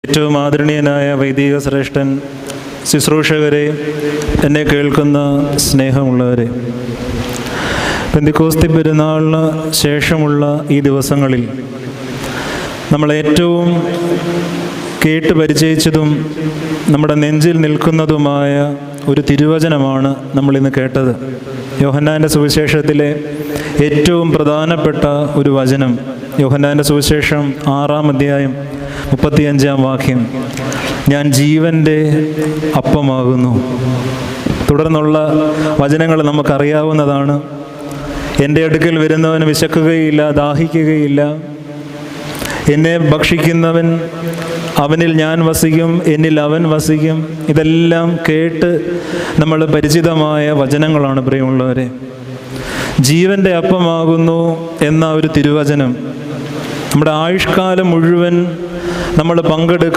ഏറ്റവും ആദരണീയനായ വൈദിക ശ്രേഷ്ഠൻ, ശുശ്രൂഷകരെ, എന്നെ കേൾക്കുന്ന സ്നേഹമുള്ളവരെ, പെന്തിക്കോസ്തി പെരുന്നാളിന് ശേഷമുള്ള ഈ ദിവസങ്ങളിൽ നമ്മൾ ഏറ്റവും കേട്ട് പരിചയിച്ചതും നമ്മുടെ നെഞ്ചിൽ നിൽക്കുന്നതുമായ ഒരു തിരുവചനമാണ് നമ്മളിന്ന് കേട്ടത്. യോഹന്നാൻ്റെ സുവിശേഷത്തിലെ ഏറ്റവും പ്രധാനപ്പെട്ട ഒരു വചനം, യോഹന്നാൻ്റെ സുവിശേഷം 6-ാം അധ്യായം 35-ാം വാക്യം, ഞാൻ ജീവൻ്റെ അപ്പമാകുന്നു. തുടർന്നുള്ള വചനങ്ങൾ നമുക്കറിയാവുന്നതാണ്. എൻ്റെ അടുക്കൽ വരുന്നവന് വിശക്കുകയില്ല, ദാഹിക്കുകയില്ല. എന്നെ ഭക്ഷിക്കുന്നവൻ, അവനിൽ ഞാൻ വസിക്കും, എന്നിൽ അവൻ വസിക്കും. ഇതെല്ലാം കേട്ട് നമ്മൾ പരിചിതമായ വചനങ്ങളാണ് പ്രിയമുള്ളവരെ. ജീവൻ്റെ അപ്പമാകുന്നു എന്ന ഒരു തിരുവചനം നമ്മുടെ ആയുഷ്കാലം മുഴുവൻ നമ്മൾ